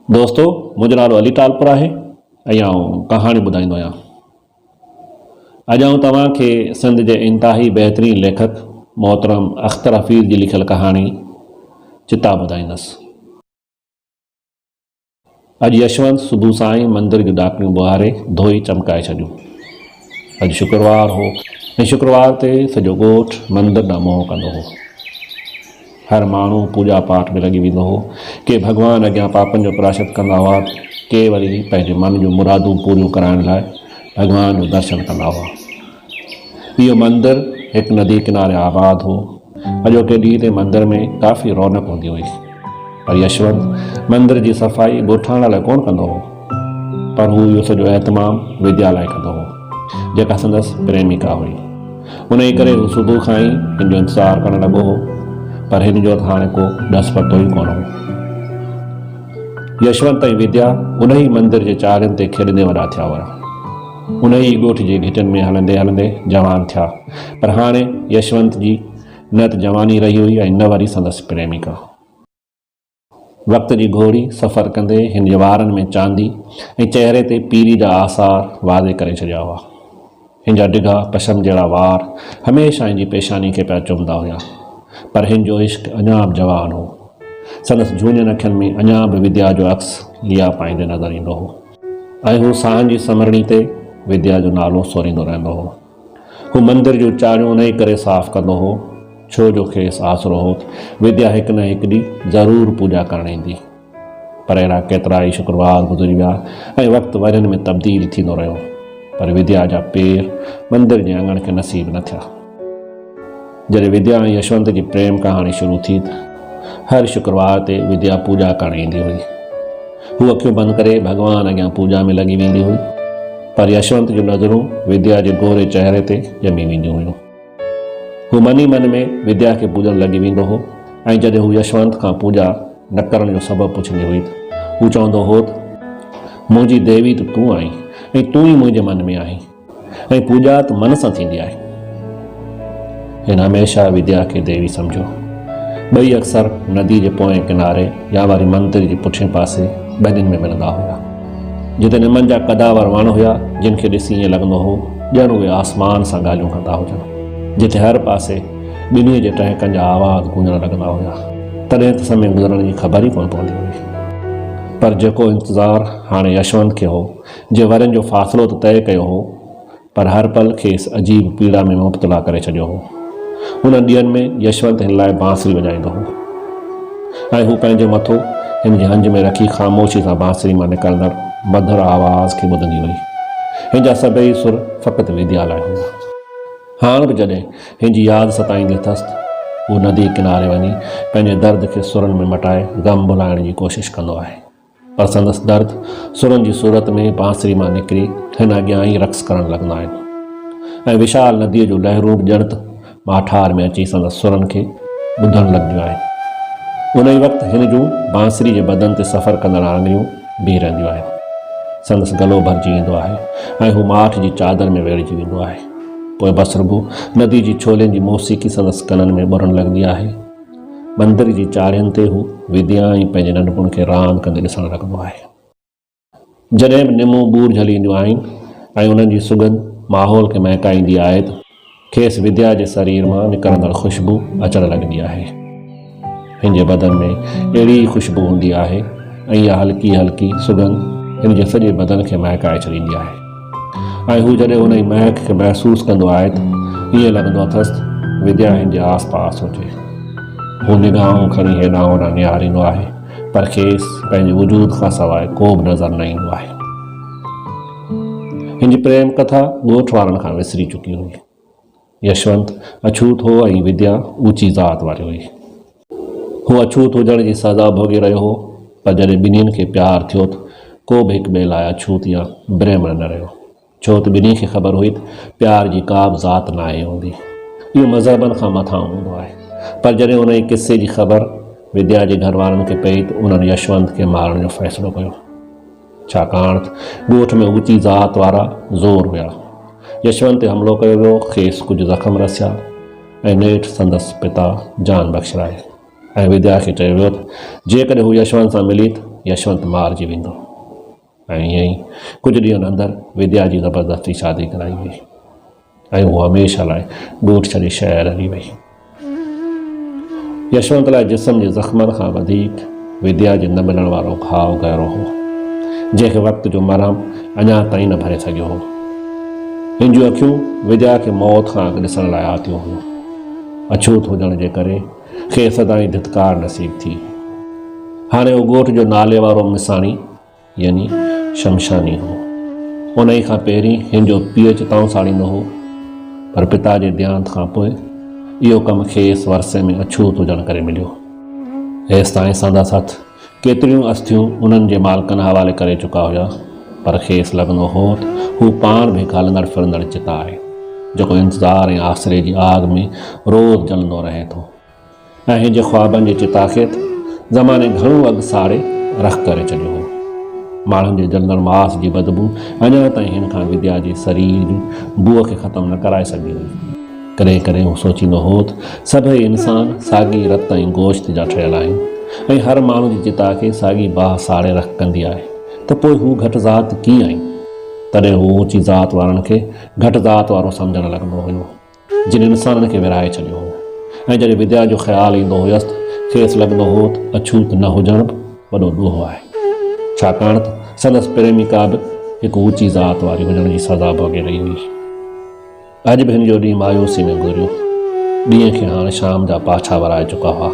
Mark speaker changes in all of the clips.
Speaker 1: दोस्तों, मुंहिंजो नालो अली टालपुर आहे ऐं आउं कहाणी ॿुधाईंदो आहियां। अॼु आउं तव्हांखे सिंध जे इंतिहाई बहितरीनु लेखक मोहतरम अख्तर हफ़ीज़ जी लिखियलु कहाणी चिता ॿुधाईंदुसि। अॼु यशवंत सुबुह सां ई मंदर जूं ॾाकणियूं ॿुहारे धोई चमकाए छॾियूं। अॼु शुक्रवार हो ऐं शुक्रवार ते सॼो ॻोठु मंदर ॾांहुं मोह कंदो हो। हर माण्हू पूॼा पाठ में लॻी वेंदो हो। के भॻवान अॻियां पापनि जो प्रायश्चित कंदा हुआ, के वरी पंहिंजे मन जूं मुरादूं पूरियूं कराइण लाइ भॻवान जो दर्शन कंदा हुआ। इहो मंदरु हिकु नदी किनारे आबाद हो। अॼोके ॾींहं ते मंदर में काफ़ी रौनक हूंदी हुई, पर यशवंत मंदर जी सफ़ाई ॻोठाणण लाइ कोन कंदो हो, पर हू इहो सॼो एहतमाम विद्या लाइ कंदो हो, जेका संदसि प्रेमिका हुई। उन ई करे हू सुबुह खां ई हिन जो इंतज़ारु करणु लॻो हो, पर हिन जो हाणे को ॾस पतो ई कोन हो। यशवंत ऐं विद्या उन ई मंदर जे चारियुनि ते खेॾंदे वॾा थिया हुआ। उन ई ॻोठ जे घिटियुनि में हलंदे हलंदे जवान थिया, पर हाणे यशवंत जी न त जवानी रही हुई ऐं न वरी संदसि प्रेमिका। वक़्त जी घोड़ी सफ़र कंदे हिन जे वारनि में चांदी ऐं चहिरे ते पीरी जा आसार वाज़े करे छॾिया हुआ। हिन जा डिघा पशम जहिड़ा वार हमेशह हिन जी पेशानी खे पिया चुमंदा हुआ, पर हिन जो इश्क अञा बि जवान हो। संदसि झूनियुनि अखियुनि में अञा बि विद्या जो अक्स लिया पाईंदे नज़र ईंदो हो, ऐं हू साहनि जी समरणी ते विद्या जो नालो सोरींदो रहंदो हो। हू मंदर जूं चारियूं उन ई करे साफ़ कंदो हो, छो जो खेसि आसरो हो विद्या हिकु न हिकु ॾींहुं ज़रूरु पूॼा करणु ईंदी। पर अहिड़ा केतिरा ई शुक्रवार गुज़री विया ऐं वक़्तु वरनि में तब्दील थींदो रहियो, पर विद्या जा पेर मंदर जे अङण खे नसीब न थिया। जॾहिं विद्या ऐं यशवंत जी प्रेम कहाणी शुरू थी त हर शुक्रवार ते विद्या पूॼा करणु ईंदी हुई। हू अखियूं बंदि करे भॻवान अॻियां पूॼा में लॻी वेंदी हुई, पर यशवंत जूं नज़रूं विद्या जे गोरे चहिरे ते ॼमी वेंदियूं हुयूं। हू मन ई मन में विद्या खे पूॼणु लॻी वेंदो हो, ऐं जॾहिं हू यशवंत खां पूॼा न करण जो सबबु पुछंदी हुई त हू चवंदो हो त मुंहिंजी देवी त तूं आहीं ऐं तूं ई मुंहिंजे मन में आहीं, ऐं पूॼा त मन सां थींदी आहे। हिन हमेशह विद्या खे देवी सम्झो। ॿई अक्सर नदी जे पोएं किनारे या वरी मंदर जे पुठिएं पासे ॿिन्हिनि में मिलंदा हुआ, जिते निमनि जा कदावर वण हुआ, जिन खे ॾिसी ईअं लॻंदो हो ॼण उहे आसमान सां ॻाल्हियूं कंदा हुजनि, जिते हर पासे ॿिन्ही जे टहिकनि जा आवाज़ गूंजण लॻंदा हुआ। तॾहिं त समय गुज़रण जी ख़बर ई कोन पवंदी हुई। पर जेको इंतज़ारु हाणे यशवंत खे हो, जे वरनि जो फ़ासिलो त तइ कयो हो, पर हर पल खेसि अजीब पीड़ा में मुब्तला करे छॾियो हो। उन ॾींहंनि में यशवंत हिन लाइ बांसुरी वॼाईंदो हो, ऐं हू पंहिंजे मथो हिन जे हंज में रखी ख़ामोशी सां बांसुरी मां निकिरंदड़ मधुर आवाज़ खे ॿुधंदी हुई। हिन जा सभई सुर फ़क़ति विद्या लाइ हुआ। हाणे बि जॾहिं हिन जी यादि सताईंदी अथसि त हू नदी किनारे वञी पंहिंजे दर्द खे सुरनि में मटाए ग़म भुलाइण जी कोशिशि कंदो आहे, पर संदसि दर्द सुरनि जी सूरत में बांसुरी मां निकिरी हिन अॻियां ई रक़्स करणु लॻंदा आहिनि, ऐं विशाल नदीअ जूं लहरूं बि ॼण त माठार में अची संदसि सुरनि खे ॿुधणु लॻंदियूं आहिनि। उन ई वक़्तु हिन जूं बांसुरी जे बदन ते सफ़र कंदड़ आङिरियूं बीह रहंदियूं आहिनि। संदसि गलो भरिजी ईंदो आहे ऐं हू माठ जी चादर में वेड़िजी वेंदो आहे। पोइ बसरबू नदी जी छोलनि जी मौसीक़ी संदसि कननि में ॿुरणु लॻंदी आहे। मंदर जी चारियुनि ते हू विद्या ऐं पंहिंजे नंढपुण खे रांदि कंदे ॾिसणु लॻंदो आहे। जॾहिं बि निमूं ॿूर झली ईंदियूं आहिनि ऐं उन्हनि जी सुगंध माहौल खे महकाईंदी आहे त खेसि विद्या जे शरीर मां निकिरंदड़ ख़ुशबू अचणु लॻंदी आहे। हिन जे बदन में अहिड़ी ई ख़ुशबू हूंदी आहे, ऐं इहा हल्की हल्की सुगंध हिन जे सॼे बदन खे महकाए छॾींदी आहे। ऐं हू जॾहिं हुन जी महक खे महसूसु कंदो आहे त ईअं लॻंदो अथसि त विद्या हिन जे आस पास हुजे। हू निगाहूं खणी हेॾां होॾां निहारींदो आहे, पर खेसि पंहिंजे वजूद खां सवाइ को बि नज़र न ईंदो आहे। हिन जी प्रेम कथा ॻोठ वारनि खां विसरी चुकी हुई। यशवंत अछूत हो ऐं विद्या ऊची ज़ात वारी हुई। हू अछूत हुजण जी सज़ा भोॻे रहियो हो, पर जॾहिं ॿिन्हिनि खे प्यारु थियो त को बि हिक ॿिए लाइ अछूत या ब्रह्मण न रहियो, छो त ॿिन्ही खे ख़बर हुई त प्यार जी का बि ज़ात न आहे हूंदी। इहो मज़हबनि खां मथां हूंदो आहे। पर जॾहिं उन जी किसे जी ख़बर विद्या जे घर वारनि खे पई त उन्हनि यशवंत खे मारण जो फ़ैसिलो कयो, छाकाणि त ॻोठ में ऊची ज़ात वारा ज़ोर हुआ। यशवंत ते हमिलो कयो वियो, खेसि कुझु ज़ख़्म रसिया ऐं नेठि संदसि पिता जान बख़्शराए, ऐं विद्या खे चयो वियो त जेकॾहिं हू यशवंत सां मिली त यशवंत मारिजी वेंदो। ऐं ईअं ई कुझु ॾींहंनि अंदरि विद्या जी ज़बरदस्ती शादी कराई वई ऐं उहा हमेशह लाइ ॻोठु छॾे शहर हली वई। यशवंत लाइ जिस्म जे ज़ख़्मनि खां वधीक विद्या जे न मिलण वारो घाव गहरो हो, जंहिंखे वक़्त जो मरहम अञा ताईं न भरे सघियो हो। हिन जूं अखियूं विद्या खे मौत खां अॻु ॾिसण लाइ आतियूं हुयूं। अछूत हुजण जे करे खे सदाईं धितकार नसीब थी। हाणे उहो ॻोठ जो नाले वारो मिसाणी यानी शमशानी हो। उन ई खां पहिरीं हिन जो पीउ चिताऊं साड़ींदो हो, पर पिता जे देहांत खां पोइ इहो कमु खेसि वरसे में अछूत हुजण करे मिलियो। हेसि ताईं संदसि हथ केतिरियूं अस्थियूं उन्हनि जे मालिकनि हवाले करे चुका हुया, पर खेसि लॻंदो हो हू पाण बि हिकु हलंदड़ फिरंदड़ चिता आहे, जेको इंतज़ार ऐं आसिरे जी आग में रोज़ जलंदो रहे थो। ऐं हिन जे ख्वाबनि जी चिता खे ज़माने घणो अॻु साड़े रख करे छॾियो हो। माण्हुनि जे जलंदड़ मास जी बदबू अञा ताईं हिन खां विद्या जे शरीर जी बूअ खे ख़तमु न कराए सघी हुई। कॾहिं कॾहिं हू सोचींदो हो त सभई इंसान साॻी रत ऐं गोश्त जा ठहियल आहिनि ऐं हर माण्हू जी चिता खे साॻी बाहि साड़े रख कंदी आहे, त पोइ हू घटि ज़ात कीअं आहिनि। तॾहिं हू ऊची ज़ात वारनि खे घटि ज़ात वारो सम्झणु लॻंदो हुयो, जिन इंसाननि खे विराए छॾियो हो। ऐं जॾहिं विद्या जो ख़्यालु ईंदो हुयसि त खेसि लॻंदो हो त अछूत न हुजणु बि वॾो ॾोहो आहे, छाकाणि त संदसि प्रेमिका बि हिकु ऊची ज़ात वारी हुजण जी सज़ा भोगे रही हुई। अॼु बि हिन जो ॾींहुं मायूसी में गुज़रियो। ॾींहं खे हाणे शाम जा पाछा वराए चुका हुआ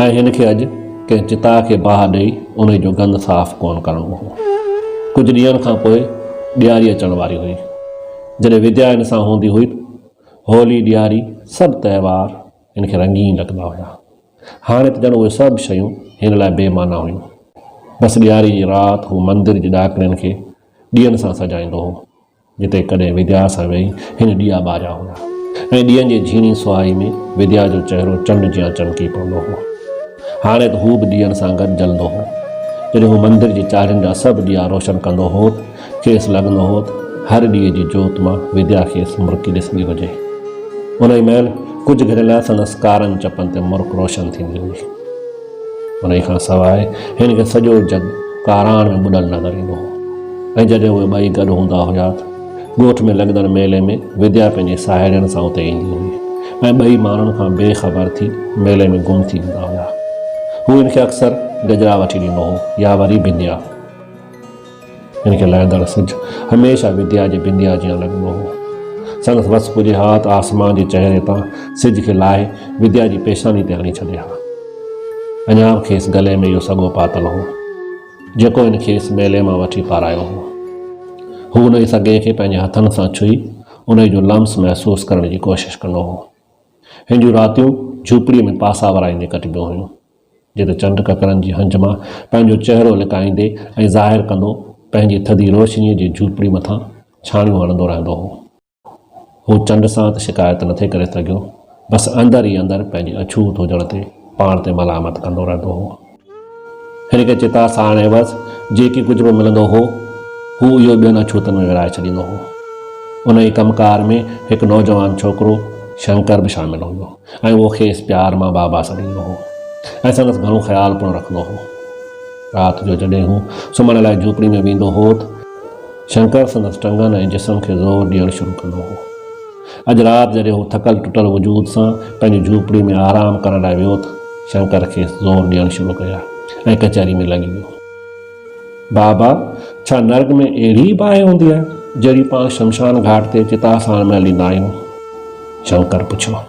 Speaker 1: ऐं हिन खे अॼु कंहिं चिता खे बाहि ॾेई उन जो गंद साफ़ कोन करिणो हो। कुझु ॾींहंनि खां पोइ ॾियारी अचण वारी हुई। जॾहिं विद्या हिन सां हूंदी हुई होली ॾियारी सभु त्योहार हिन खे रंगीन लॻंदा हुया। हाणे त ॼण उहे सभु शयूं हिन लाइ बेमाना हुयूं। बसि ॾियारी जी राति हू मंदर जे ॾाकिणियुनि खे ॾीयनि सां सजाईंदो हो, जिते कॾहिं विद्या सां वेही हिन ॾीआ ॿारिया हुआ ऐं ॾींहंनि जी झीणी सुहाई में विद्या जो चहिरो चंड जियां चमकी पवंदो हो। हाणे त हू बि ॾींहनि सां गॾु जलंदो हो। जॾहिं हू मंदर जे चाढ़ियुनि जा सभु ॾीआ रोशन कंदो हो, खेसि लॻंदो हो त हर ॾींहं जी जोति मां विद्या खेसि मुर्की ॾिसंदी हुजे। उन ई महिल कुझु घड़ियुनि लाइ संदसि कारनि चपनि ते मुर्क रोशन थींदी हुई। उन ई खां सवाइ हिन खे सॼो जग काराण में ॿुॾल नज़र ईंदो हो। ऐं जॾहिं उहे ॿई गॾु हूंदा हुया त ॻोठ में लॻंदड़ मेले में विद्या पंहिंजी साहेड़ियुनि सां उते ईंदी हुई ऐं ॿई माण्हुनि खां बेख़बर थी मेले में गुम थी वेंदा हुआ। हू हिन खे अक्सर गजरा वठी ॾींदो हो या वरी बिंदिया। हिन खे लहंदड़ सिज हमेशह विद्या जे बिंदिया जीअं लॻंदो हो। संदसि वस पुॼे हा त आसमान जे चहिरे तां सिज खे लाहे विद्या जी पेशानी ते हणी छॾे हा। अञा खेसि गले में इहो सॻो पातल हो जेको हिन खेसि मेले मां वठी पारायो हो। हू उन सॻे खे पंहिंजे हथनि सां छुई उन जो लम्स महसूसु करण जी कोशिशि कंदो हो। हिन जूं रातियूं झूपड़ीअ में पासा वराईंदे कटिबियूं हुयूं, जिते चंड ककरनि जी हंज मां पंहिंजो चहिरो लिकाईंदे ऐं ज़ाहिर कंदो पंहिंजी थधी रोशनीअ जी झूपड़ी मथां छाणियूं हणंदो रहंदो हो। हू चंड सां त शिकायत न थे करे सघियो, बसि अंदरि ई अंदरि पंहिंजे अछूत हुजण ते पाण ते मलामत कंदो रहंदो हो। हिन खे चिता साणे बसि जेकी कुझु बि मिलंदो हो हू इहो ॿियनि अछूतनि में विराए छॾींदो हो। उन ई कमकार में हिकु नौजवान छोकिरो शंकर बि शामिलु हुयो ऐं उहो खेसि प्यार मां बाबा सॾींदो हो ऐं संदसि घणो ख़्यालु पिणु रखंदो हो। राति जो जॾहिं हू सुम्हण लाइ झूपड़ी में वेंदो हो त शंकर संदसि टंगनि ऐं जिस्म खे ज़ोर ॾियणु शुरू कंदो हो। अॼु राति जॾहिं हू थकल टुटल वजूद सां पंहिंजी झूपड़ी में आराम करण लाइ वियो त शंकर खे ज़ोर ॾियणु शुरू कया ऐं कचहरी में लॻी वियो। बाबा, छा नर्ग में अहिड़ी बाहि हूंदी आहे जहिड़ी पाण शमशान घाट ते चिता साण में हलींदा आहियूं? शंकर पुछियो।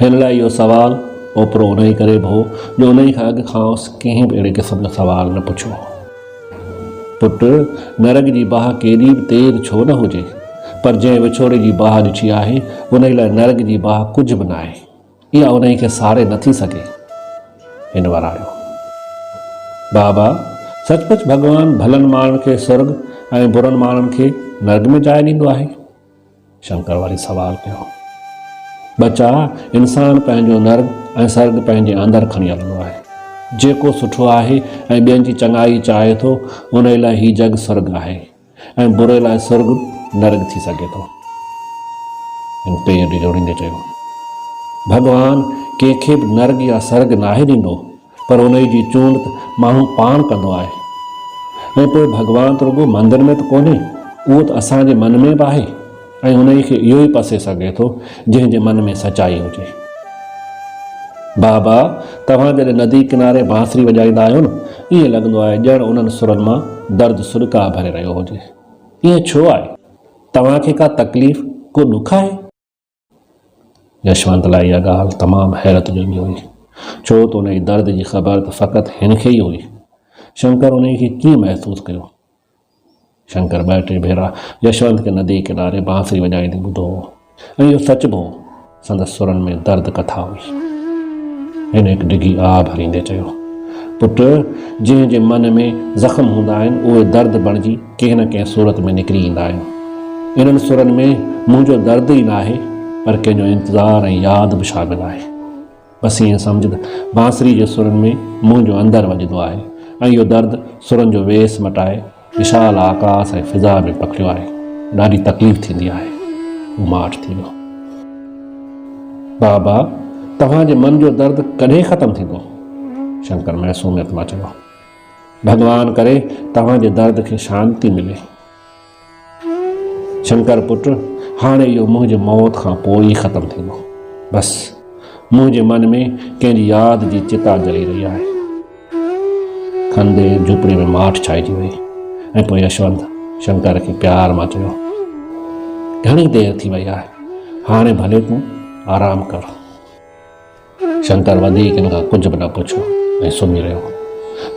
Speaker 1: हिन लाइ इहो सुवालु ओतिरो उन ई करे बि हो जो उन ई खां अॻु खांसि कंहिं बि अहिड़े क़िस्म जो सुवालु न पुछियो। पुटु, नरग जी बाहि केॾी बि तेज़ छो न हुजे, पर जंहिं विछोड़े जी बाहि ॾिठी आहे उन ई लाइ नरग जी बाहि कुझु बि न आहे। इहा उन ई खे साड़े नथी सघे। हिन वरायो। बाबा, सचमुच भॻवानु भलनि माण्हुनि खे स्वर्ग ऐं बुरनि माण्हुनि खे नर्ग में जाइ ॾींदो आहे? शंकर वरी सुवालु कयो। बचा, इंसानु पंहिंजो नर्ग ऐं स्वर्ग पंहिंजे अंदरि खणी हलंदो आहे। जेको सुठो आहे ऐं ॿियनि जी चङाई चाहे थो उन लाइ हीउ जग स्वर्ग आहे ऐं बुरे लाइ स्वर्ग नर्ग थी सघे थो। हिन पेर जोड़ींदे चयो, भॻवानु कंहिंखे बि नर्ग या स्वर्ग नाहे ॾींदो, पर उन जी चूंड त माण्हू पाण कंदो आहे। ऐं पोइ भॻवानु त रुॻो मंदर में त कोन्हे, उहो त असांजे मन में बि आहे ऐं उन खे इहो ई पसे सघे थो जंहिंजे मन में सचाई हुजे। बाबा, तव्हां जॾहिं नदी किनारे बांसुरी वॼाईंदा आहियो न, ईअं लॻंदो आहे ॼण उन्हनि सुरनि मां दर्द सुॾका भरे रहियो हुजे। ईअं छो आहे? तव्हांखे का तकलीफ़, को ॾुख आहे? यशवंत लाइ इहा ॻाल्हि तमामु हैरत जोॻी हुई, छो त उन जी दर्द जी ख़बर त फ़क़ति हिन खे ई हुई। शंकर उन खे कीअं महसूसु कयो? शंकर 2-3 भेरा यशवंत खे नदी किनारे बांसुरी वॼाईंदे ॿुधो हो ऐं इहो सच बि हो, संदसि सुरनि में दर्द कथा हुई। हिन हिकु डिघी आह भरींदे चयो, पुटु, जंहिंजे मन में ज़ख़्म हूंदा आहिनि उहे दर्द बणिजी कंहिं न कंहिं सूरत में निकिरी ईंदा आहिनि। इन्हनि सुरनि में मुंहिंजो दर्द ई न आहे, पर कंहिंजो इंतज़ारु ऐं यादि बि शामिल आहे। बसि ईअं सम्झ त बांसुरी जे सुरनि में मुंहिंजो अंदरि वॼंदो आहे ऐं इहो दर्द सुरनि जो वेस मटाए विशाल आकाश ऐं फिज़ा में पखिड़ियो आहे। ॾाढी तकलीफ़ थींदी आहे। हू माठ थी वियो। बाबा, तव्हांजे मन जो दर्द कॾहिं ख़तमु थींदो? शंकर महसूमियत मां चयो, भॻवानु करे तव्हांजे दर्द खे शांती मिले। शंकर पुट, हाणे इहो मुंहिंजे मौत खां पोइ ई ख़तमु थींदो। बसि मुंहिंजे मन में कंहिंजी यादि जी चिता जली रही आहे। खंदे झुपड़ी में माठ छाइजी वई ऐं पोइ यशवंत शंकर खे प्यार मां चयो, घणी देरि थी वई आहे, हाणे भले तूं आराम कर। शंकर वधीक हिन खां कुझु बि न पुछियो ऐं सुम्ही रहियो।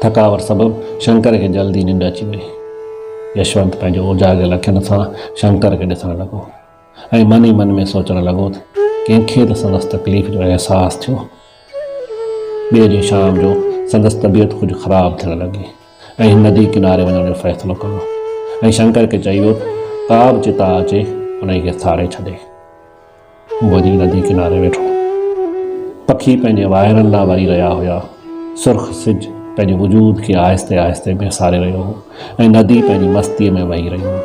Speaker 1: थकावट सबबि शंकर खे जल्दी निंड अची वई। यशवंत पंहिंजो उजाॻियल अखियुनि सां शंकर खे ॾिसणु लॻो ऐं मन ई मन में सोचणु लॻो त कंहिंखे त संदसि तकलीफ़ जो अहसासु थियो। ॿिए ॾींहुं शाम जो संदसि तबियत कुझु ख़राबु थियणु लॻी ऐं नदी किनारे वञण जो फ़ैसिलो कयो ऐं शंकर खे चई वियो का बि चिता अचे उन खे साड़े छॾे। वञी नदी किनारे वेठो। पखी पंहिंजे वाहिरनि ॾांहुं वरी रहिया हुआ। सुर्ख़ सिज पंहिंजे वजूद खे आहिस्ते आहिस्ते बेसारे रहियो हो ऐं नदी पंहिंजी मस्तीअ में वही रही हुई।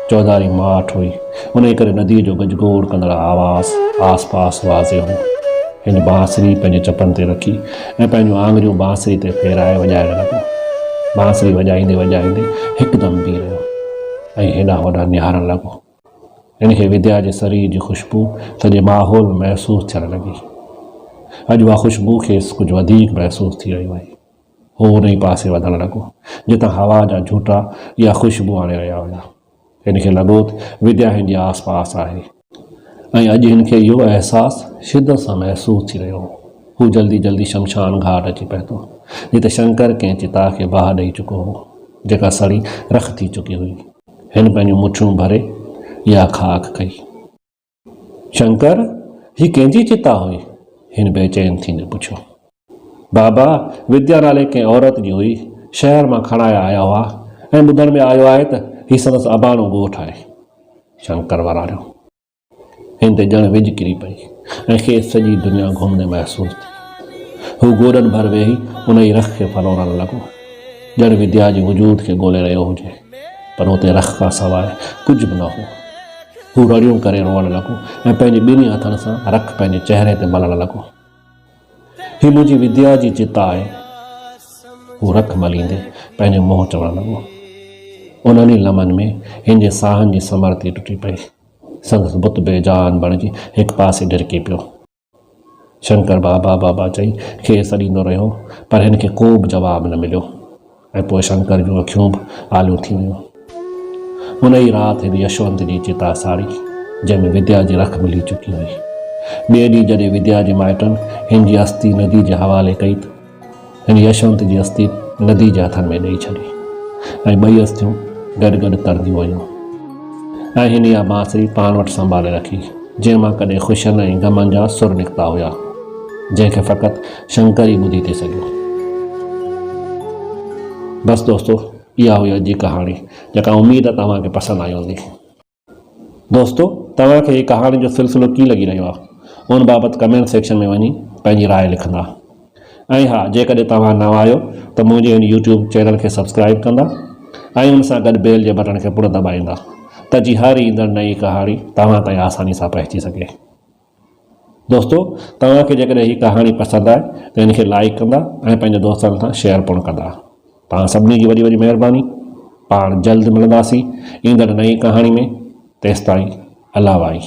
Speaker 1: चौधारी माठ हुई, उन करे नदीअ जो गजगोड़ कंदड़ आवाज़ आस पास वाज़े हो। हिन बांसुरी पंहिंजे चपनि ते रखी ऐं पंहिंजूं आङुरियूं बांसुरी ते फेराए वॼाइणु लॻो। बांसुरी वॼाईंदे वॼाईंदे हिकदमि बीह रहियो ऐं हेॾां होॾां निहारणु लॻो। हिनखे विद्या जे शरीर जी ख़ुशबू सॼे माहौल में महसूसु थियणु लॻी। अॼु उहा ख़ुशबू खेसि कुझु वधीक महसूसु थी रही हुई। हू उन ई पासे वधणु लॻो जितां हवा जा झूटा इहा ख़ुशबू आणे रहिया हुआ। हिनखे लॻो त विद्या हिन जे आस पास आहे ऐं अॼु हिनखे इहो अहसासु शिदत सां महसूसु थी रहियो हो। हू जल्दी जल्दी शमशान घाट अची पहुतो जिते शंकर कंहिं चिता खे बाहि ॾेई चुको हो जेका सड़ी रख थी चुकी हुई। हिन पंहिंजूं मुठियूं भरे इहा खाक कई। शंकर, ही कंहिंजी चिता हुई? हिन बेचैन थींदे पुछियो। बाबा, विद्या नाले कंहिं औरत जी हुई। शहर मां खणाए आया हुआ ऐं ॿुधण में आयो आहे त हीउ संदसि अबाणो ॻोठु आहे। शंकर वरारियो। हिन ते ॼण विझ किरी पई ऐं खेसि सॼी दुनिया घुमंदे महसूसु थी। हू गोॾनि भर वेही उन जी रख खे फलोरणु लॻो, ॼण विद्या जे वजूद खे ॻोल्हे रहियो हुजे, पर हुते रख खां सवाइ कुझु बि न हो। हू रड़ियूं करे रोअणु लॻो ऐं पंहिंजे ॿिन्ही हथनि सां रख पंहिंजे चहिरे ते मलणु लॻो। हीअ मुंहिंजी विद्या जी चिता आहे। हू रख मलींदे पंहिंजो मुंहुं चवणु लॻो। उन्हनि ई लम्हनि में हिन जे साहनि जी समर्थी टुटी पई। संदसि बुत बेजान बणिजी हिकु पासे ढिरकी पियो। शंकर बाबा बाबा चई खेसि अॾींदो रहियो, पर हिन खे को बि जवाबु न मिलियो ऐं पोइ शंकर जूं अखियूं बि आलियूं थी वियूं। उन ई राति हिन यशवंत जी चिता साड़ी जंहिंमें विद्या जी रख मिली चुकी हुई। ॿिए ॾींहुं जॾहिं विद्या जे माइटनि हिन जी अस्थि नदी जे हवाले कई त हिन यशवंत जी अस्थि नदी जे हथनि में ॾेई छॾी ऐं ॿई अस्थियूं गॾु गॾु तरंदियूं वयूं। ऐं हिन इहा बांसुरी पाण वटि संभाले रखी जंहिं मां कॾहिं ख़ुशियुनि ऐं ग़मनि जा सुर निकिता हुआ, जंहिंखे फ़क़ति शंकर ई ॿुधी थी सघियो। बसि दोस्तो, इहा हुई अॼु जी कहाणी जेका उमेद आहे तव्हांखे पसंदि आई हूंदी। दोस्तो, तव्हांखे हीअ कहाणी जो सिलसिलो कीअं लॻी रहियो आहे उन बाबति कमेंट सेक्शन में वञी पंहिंजी राय लिखंदा। ऐं हा, जेकॾहिं तव्हां नवां आहियो त मुंहिंजे हिन यूट्यूब चैनल खे सब्सक्राइब कंदा ऐं हुन सां गॾु बेल जे बटन खे पुर दॿाईंदा त जी हर ईंदड़ नई कहाणी तव्हां ताईं आसानी सां पहुची सघे। दोस्तों तव्हांखे जेकॾहिं हीअ कहाणी पसंदि आहे त हिनखे लाइक कंदा ऐं पंहिंजे दोस्तनि सां शेयर पिणु कंदा। तव्हां सभिनी जी वॾी वॾी महिरबानी। पाण जल्द मिलंदासीं ईंदड़ नई कहाणी में। तेसिताईं अल्लाह वाही।